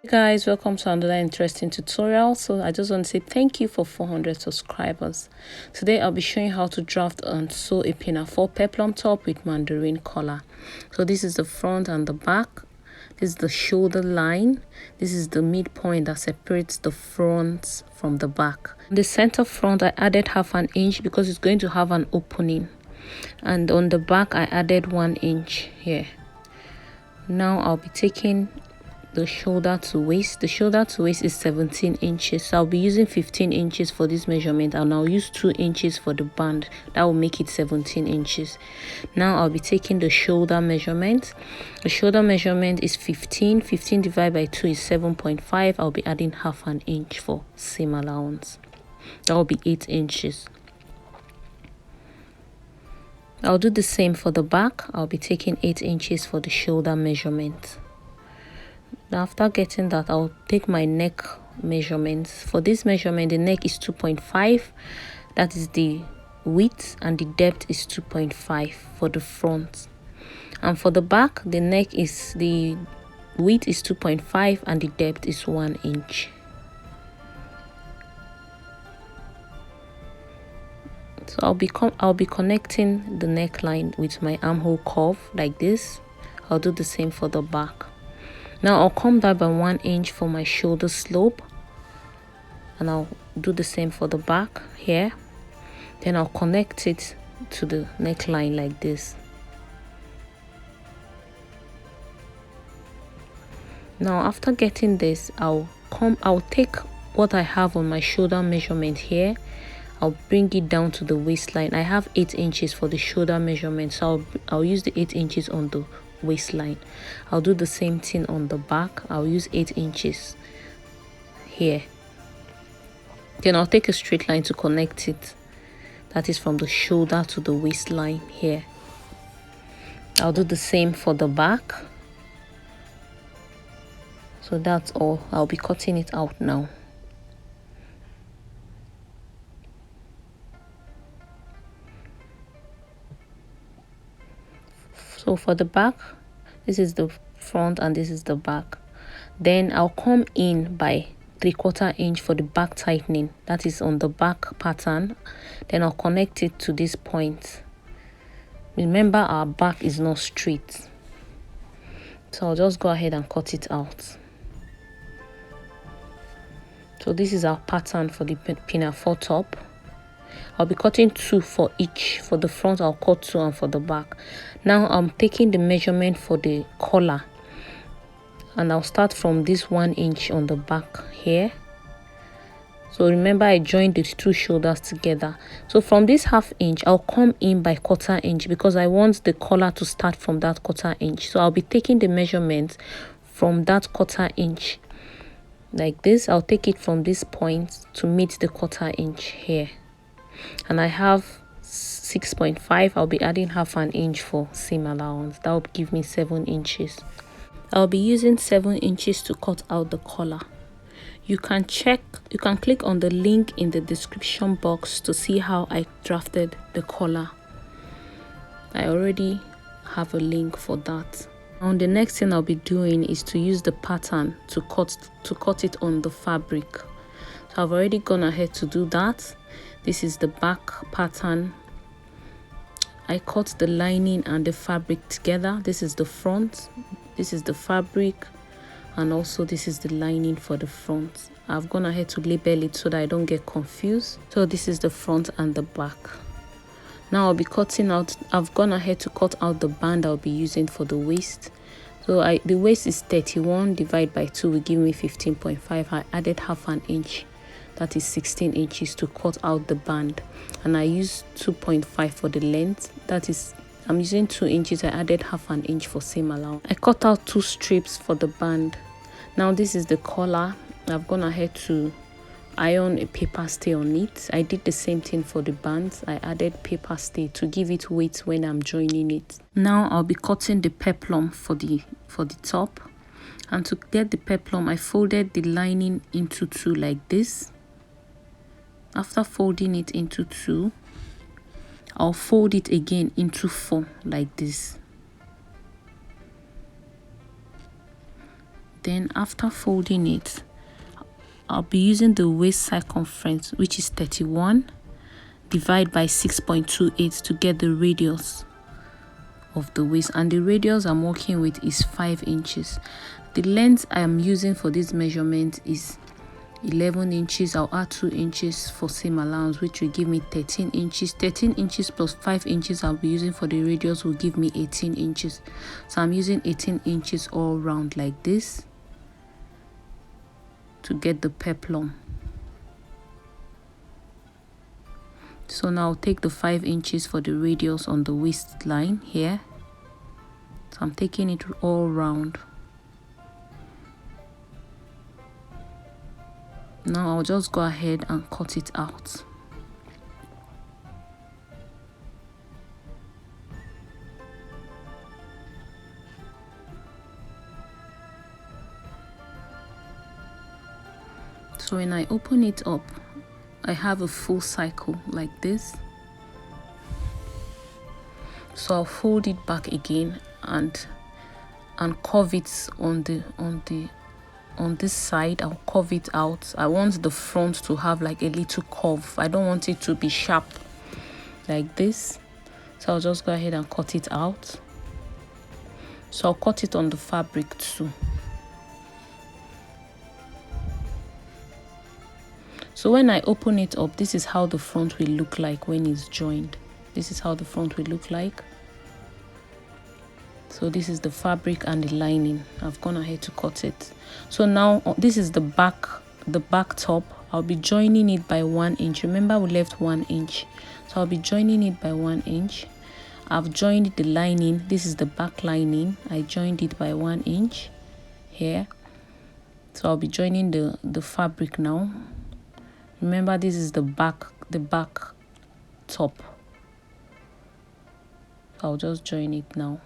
Guys, welcome to another interesting tutorial. So I just want to say thank you for 400 subscribers. Today I'll be showing you how to draft and sew a Pinafore peplum top with Mandarin collar. So this is the front and the back. This is the shoulder line. This is the midpoint that separates the front from the back. On the center front I added ½ an inch because it's going to have an opening, and on the back I added 1 inch here. Now I'll be taking the shoulder to waist. The shoulder to waist is 17 inches, so I'll be using 15 inches for this measurement, and I'll use 2 inches for the band. That will make it 17 inches. Now I'll be taking the shoulder measurement. The shoulder measurement is 15 divided by 2 is 7.5. I'll be adding ½ an inch for seam allowance. That will be 8 inches. I'll do the same for the back. I'll be taking 8 inches for the shoulder measurement. Now after getting that, I'll take my neck measurements. For this measurement, the neck is 2.5. That is the width, and the depth is 2.5 for the front. And for the back, the width is 2.5 and the depth is 1 inch. So I'll be connecting the neckline with my armhole curve like this. I'll do the same for the back. Now I'll come down by 1 inch for my shoulder slope, and I'll do the same for the back here. Then I'll connect it to the neckline like this. Now after getting this, I'll take what I have on my shoulder measurement here. I'll bring it down to the waistline. I have 8 inches for the shoulder measurement, so I'll use the 8 inches on the waistline. I'll do the same thing on the back. I'll use 8 inches here. Then I'll take a straight line to connect it. That is from the shoulder to the waistline here. I'll do the same for the back. So that's all. I'll be cutting it out now. So for the back, this is the front and this is the back. Then I'll come in by 3/4 inch for the back tightening. That is on the back pattern. Then I'll connect it to this point. Remember, our back is not straight. So I'll just go ahead and cut it out. So this is our pattern for the Pinafore top. I'll be cutting 2 for each. For the front, I'll cut 2, and for the back. Now I'm taking the measurement for the collar, and I'll start from this 1 inch on the back here. So remember, I joined the 2 shoulders together. So from this ½ inch, I'll come in by 1/4 inch because I want the collar to start from that 1/4 inch. So I'll be taking the measurement from that 1/4 inch like this. I'll take it from this point to meet the 1/4 inch here. And I have 6.5. I'll be adding ½ an inch for seam allowance. That will give me 7 inches. I'll be using 7 inches to cut out the collar. You can click on the link in the description box to see how I drafted the collar. I already have a link for that. Now the next thing I'll be doing is to use the pattern to cut it on the fabric. So I've already gone ahead to do that. This is the back pattern. I cut the lining and the fabric together. This is the front, this is the fabric, and also this is the lining for the front. I've gone ahead to label it so that I don't get confused. So this is the front and the back. Now I'll be cutting out, I've gone ahead to cut out the band I'll be using for the waist. So the waist is 31 divided by 2 will give me 15.5. I added ½ an inch. That is 16 inches to cut out the band, and I used 2.5 for the length. That is, I'm using 2 inches. I added ½ an inch for seam allowance. I cut out 2 strips for the band. Now this is the collar. I've gone ahead to iron a paper stay on it. I did the same thing for the bands. I added paper stay to give it weight when I'm joining it. Now I'll be cutting the peplum for the top, and to get the peplum, I folded the lining into 2 like this. After folding it into 2, I'll fold it again into 4 like this. Then after folding it, I'll be using the waist circumference, which is 31, divide by 6.28 to get the radius of the waist, and the radius I'm working with is 5 inches. The length I am using for this measurement is 11 inches. I'll add 2 inches for seam allowance, which will give me 13 inches. 13 inches plus 5 inches I'll be using for the radius will give me 18 inches. So I'm using 18 inches all round like this to get the peplum. So now I'll take the 5 inches for the radius on the waistline here. So I'm taking it all round. Now I'll just go ahead and cut it out. So when I open it up, I have a full cycle like this. So I'll fold it back again and curve it on this side. I'll curve it out. I want the front to have like a little curve. I don't want it to be sharp like this. So I'll just go ahead and cut it out. So I'll cut it on the fabric too. So when I open it up, this is how the front will look like when it's joined. This is how the front will look like. So this is the fabric and the lining. I've gone ahead to cut it. So now this is the back top. I'll be joining it by 1 inch. Remember we left 1 inch. So I'll be joining it by 1 inch. I've joined the lining. This is the back lining. I joined it by 1 inch here. So I'll be joining the fabric now. Remember this is the back top. I'll just join it now.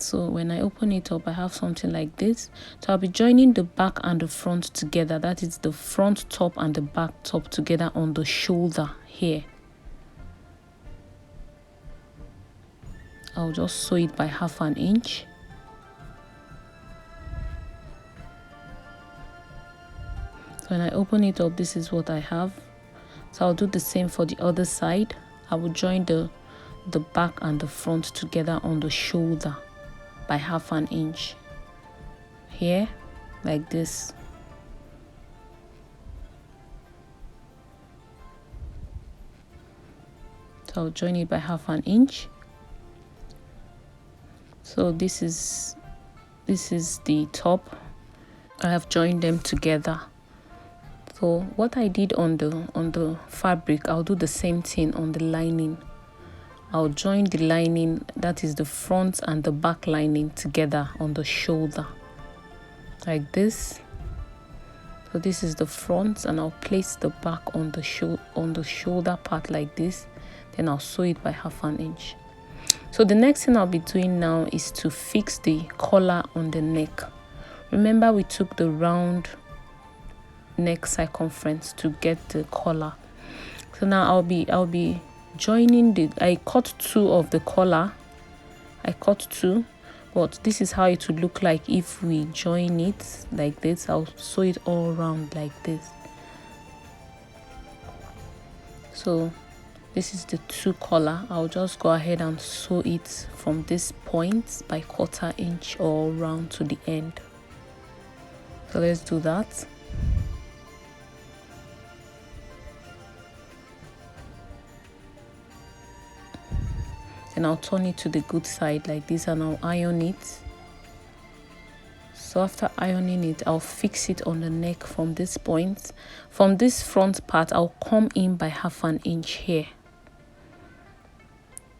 So when I open it up, I have something like this. So I'll be joining the back and the front together. That is the front top and the back top together on the shoulder here. I'll just sew it by 1/2 inch. So when I open it up, this is what I have. So I'll do the same for the other side. I will join the back and the front together on the shoulder by 1/2 inch here like this. So I'll join it by 1/2 inch. So this is the top. I have joined them together. So what I did on the fabric, I'll do the same thing on the lining. I'll join the lining, that is the front and the back lining together on the shoulder like this. So this is the front, and I'll place the back on the shoulder part like this. Then I'll sew it by 1/2 inch. So the next thing I'll be doing now is to fix the collar on the neck. Remember we took the round neck circumference to get the collar. So now I'll be joining I cut 2 of the collar. I cut 2, but this is how it would look like if we join it like this. I'll sew it all around like this. So this is the 2 collar. I'll just go ahead and sew it from this point by 1/4 inch all round to the end. So let's do that. Then I'll turn it to the good side like this, and I'll iron it. So after ironing it, I'll fix it on the neck from this point. From this front part, I'll come in by 1/2 inch here.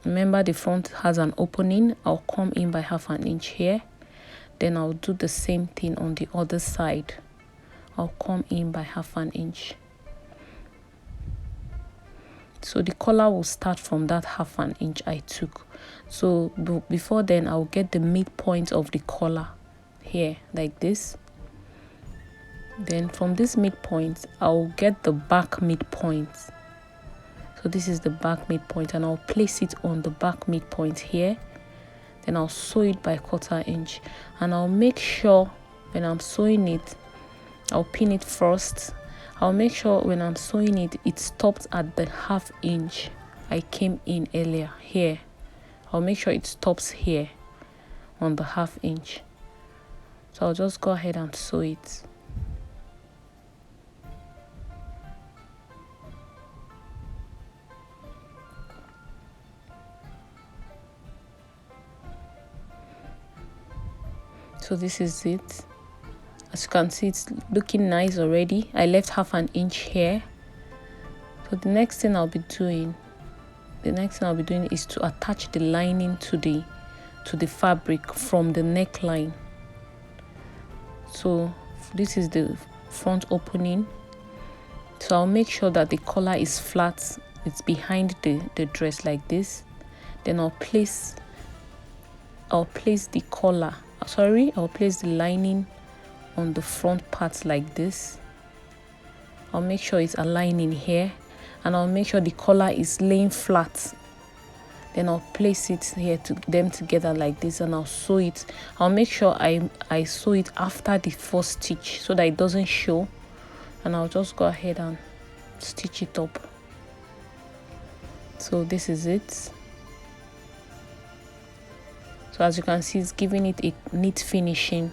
Remember the front has an opening. I'll come in by 1/2 inch here. Then I'll do the same thing on the other side. I'll come in by 1/2 inch. So the collar will start from that 1/2 inch I took. So before then, I'll get the midpoint of the collar here like this. Then from this midpoint, I'll get the back midpoint. So this is the back midpoint, and I'll place it on the back midpoint here. then I'll sew it by 1/4 inch, and I'll make sure when I'm sewing it, I'll pin it first. I'll make sure when I'm sewing it, it stopped at the 1/2 inch I came in earlier here. I'll make sure it stops here on the 1/2 inch. So I'll just go ahead and sew it. So this is it. As you can see, it's looking nice already. I left 1/2 inch here. So the next thing I'll be doing is to attach the lining to the fabric from the neckline. So this is the front opening. So I'll make sure that the collar is flat. It's behind the dress like this. Then I'll place the collar. I'll place the lining on the front part like this. I'll make sure it's aligning here, and I'll make sure the collar is laying flat. Then I'll place it here them together like this, and I'll sew it. I'll make sure I sew it after the first stitch so that it doesn't show, and I'll just go ahead and stitch it up. So this is it. So as you can see, it's giving it a neat finishing.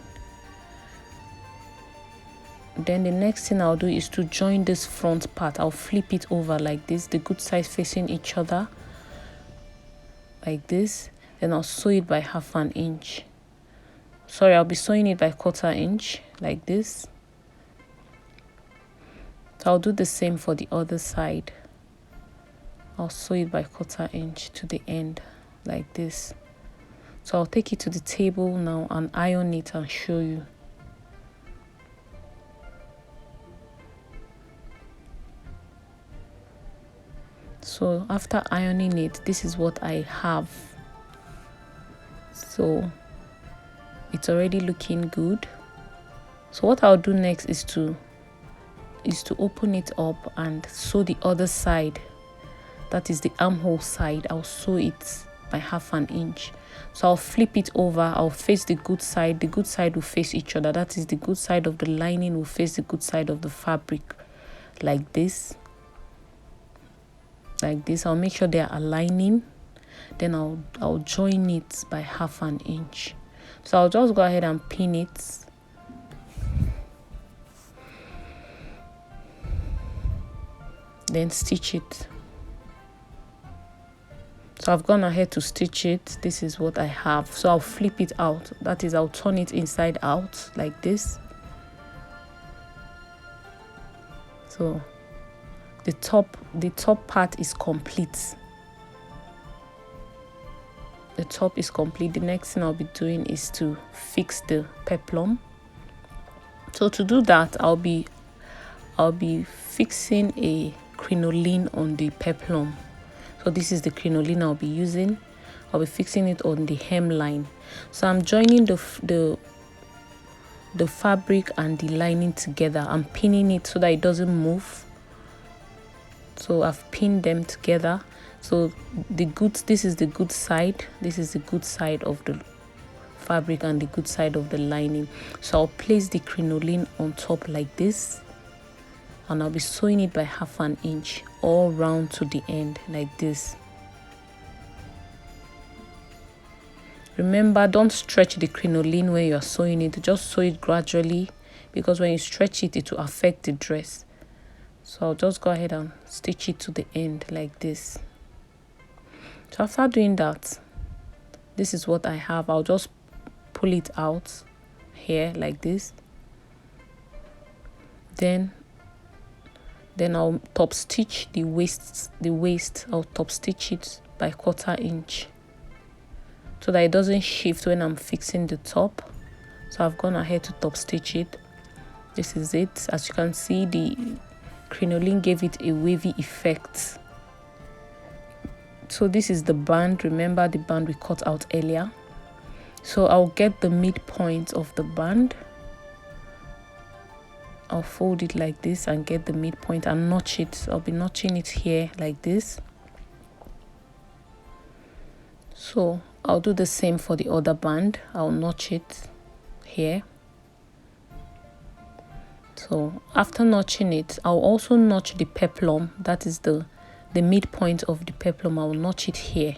Then the next thing I'll do is to join this front part. I'll flip it over like this, the good side facing each other like this. Then I'll sew it by 1/2 inch. Sorry, I'll be sewing it by 1/4 inch like this. So I'll do the same for the other side. I'll sew it by 1/4 inch to the end like this. So I'll take it to the table now and iron it and show you. So after ironing it, this is what I have. So it's already looking good. So what I'll do next is to open it up and sew the other side. That is the armhole side. I'll sew it by 1/2 inch. So I'll flip it over. I'll face the good side. The good side will face each other. That is, the good side of the lining will face the good side of the fabric like this. Like this. I'll make sure they're aligning. Then I'll join it by 1/2 inch. So I'll just go ahead and pin it. Then stitch it. So I've gone ahead to stitch it. This is what I have. So I'll flip it out. That is, I'll turn it inside out like this. So the top part is complete. The top is complete. The next thing I'll be doing is to fix the peplum. So to do that, I'll be fixing a crinoline on the peplum. So this is the crinoline I'll be using. I'll be fixing it on the hemline. So I'm joining the fabric and the lining together. I'm pinning it so that it doesn't move. So I've pinned them together. So this is the good side. This is the good side of the fabric and the good side of the lining. So I'll place the crinoline on top like this, and I'll be sewing it by 1/2 inch all round to the end like this. Remember, don't stretch the crinoline when you're sewing it. Just sew it gradually, because when you stretch it, it will affect the dress. So I'll just go ahead and stitch it to the end like this. So after doing that, this is what I have. I'll just pull it out here like this. Then I'll top stitch the waist. I'll top stitch it by 1/4 inch so that it doesn't shift when I'm fixing the top. So I've gone ahead to top stitch it. This is it. As you can see, the crinoline gave it a wavy effect. So this is the band. Remember the band we cut out earlier. So I'll get the midpoint of the band. I'll fold it like this and get the midpoint and notch it. I'll be notching it here like this. So I'll do the same for the other band. I'll notch it here. So after notching it, I'll also notch the peplum. That is the midpoint of the peplum. I'll notch it here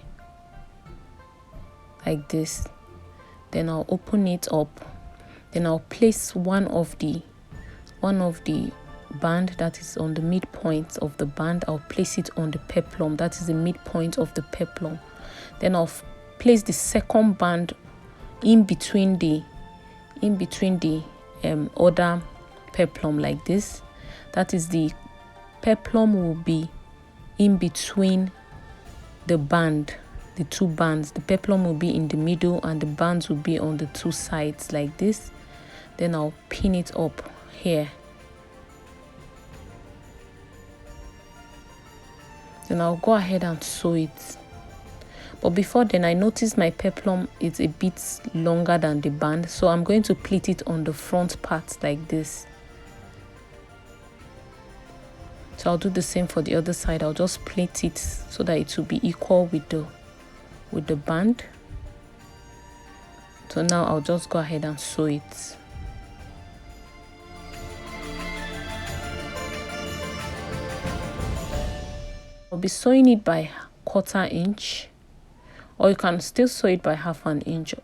like this. Then I'll open it up. Then I'll place one of the band that is on the midpoint of the band. I'll place it on the peplum. That is the midpoint of the peplum. Then I'll place the second band in between the other peplum like this. That is, the peplum will be in between the band, the two bands. The peplum will be in the middle and the bands will be on the two sides like this. Then I'll pin it up here. Then I'll go ahead and sew it. But before then, I noticed my peplum is a bit longer than the band, so I'm going to pleat it on the front part like this. So I'll do the same for the other side. I'll just pleat it so that it will be equal with the band. So now I'll just go ahead and sew it. I'll be sewing it by 1/4 inch, or you can still sew it by 1/2 inch.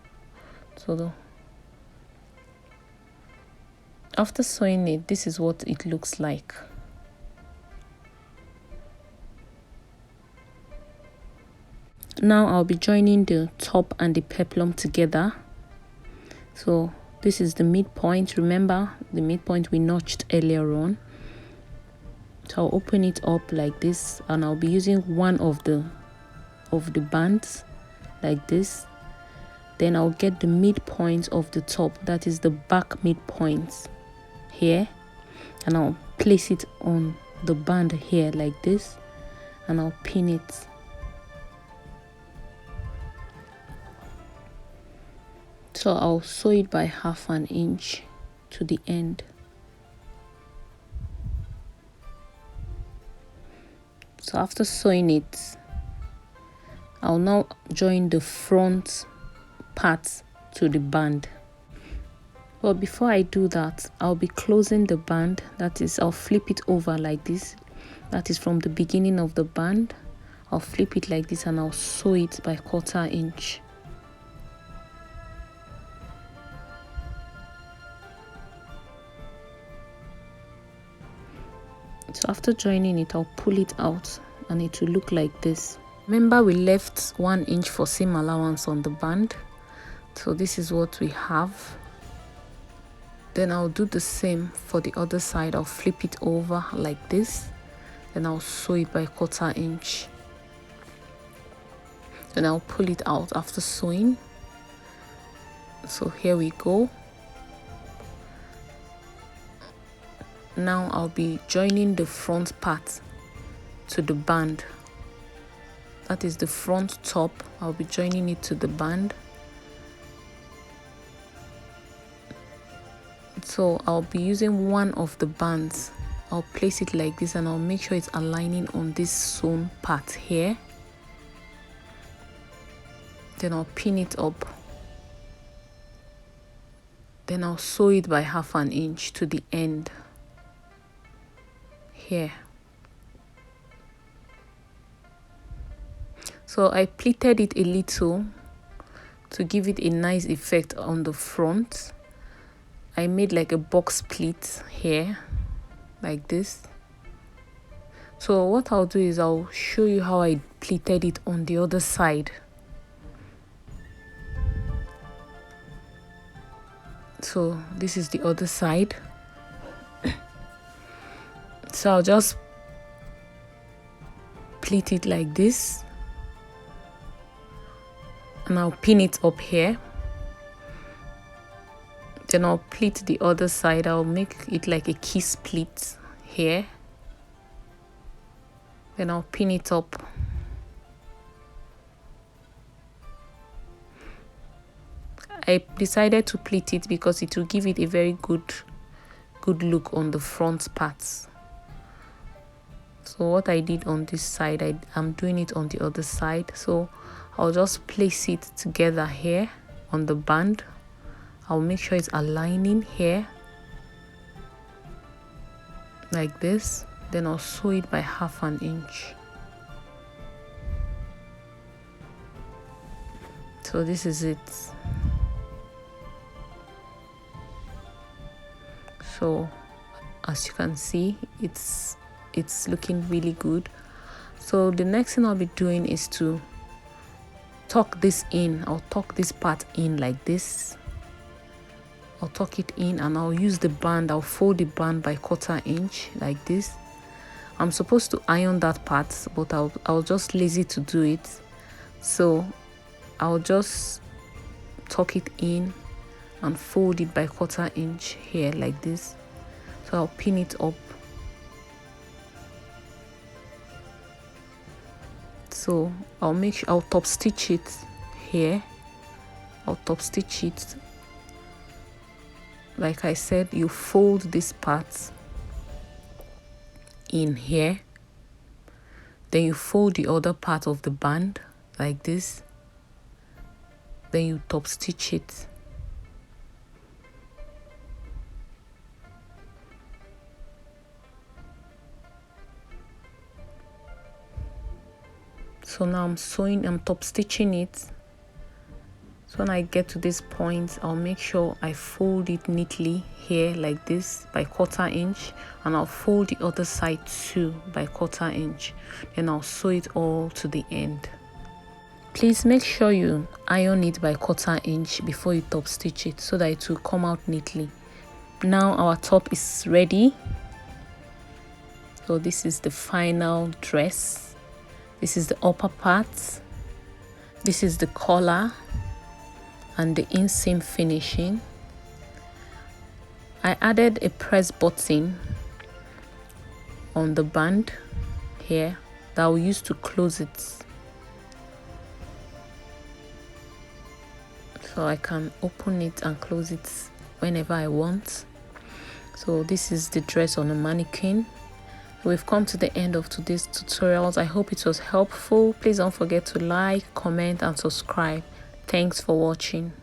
So after sewing it, this is what it looks like. Now I'll be joining the top and the peplum together. So this is the midpoint. Remember the midpoint we notched earlier on. So I'll open it up like this, and I'll be using one of the bands like this. Then I'll get the midpoint of the top, that is the back midpoint here, and I'll place it on the band here like this, and I'll pin it. So I'll sew it by 1/2 inch to the end. So after sewing it, I'll now join the front part to the band. But before I do that, I'll be closing the band. That is, I'll flip it over like this. That is from the beginning of the band. I'll flip it like this and I'll sew it by 1/4 inch. So after joining it, I'll pull it out and it will look like this. Remember, we left 1 inch for seam allowance on the band. So this is what we have. Then I'll do the same for the other side. I'll flip it over like this. Then I'll sew it by 1/4 inch. Then I'll pull it out after sewing. So here we go. Now I'll be joining the front part to the band. That is the front top. I'll be joining it to the band. So I'll be using one of the bands. I'll place it like this and I'll make sure it's aligning on this sewn part here. Then I'll pin it up. Then I'll sew it by 1/2 inch to the end here. So I pleated it a little to give it a nice effect on the front. I made like a box pleat here like this. So what I'll do is I'll show you how I pleated it on the other side. So this is the other side. So I'll just pleat it like this and I'll pin it up here. Then I'll pleat the other side. I'll make it like a kiss pleat here. Then I'll pin it up. I decided to pleat it because it will give it a very good look on the front parts. So what I did on this side, I'm doing it on the other side. So I'll just place it together here on the band. I'll make sure it's aligning here like this. Then I'll sew it by 1/2 inch. So this is it. So as you can see, it's looking really good. So the next thing I'll be doing is to tuck this in. I'll tuck this part in like this. I'll tuck it in and I'll use the band. I'll fold the band by 1/4 inch like this. I'm supposed to iron that part, but I'll just lazy to do it. So I'll just tuck it in and fold it by 1/4 inch here like this. So I'll pin it up. So I'll top stitch it here. I'll top stitch it. Like I said, you fold this part in here. Then you fold the other part of the band like this. Then you top stitch it. So now I'm top stitching it. So when I get to this point, I'll make sure I fold it neatly here like this by 1/4 inch, and I'll fold the other side too by 1/4 inch. Then I'll sew it all to the end. Please make sure you iron it by 1/4 inch before you top stitch it so that it will come out neatly. Now our top is ready. So this is the final dress. This is the upper part. This is the collar and the inseam finishing. I added a press button on the band here that I'll use to close it. So I can open it and close it whenever I want. So this is the dress on a mannequin. We've come to the end of today's tutorials. I hope it was helpful. Please don't forget to like, comment and subscribe. Thanks for watching.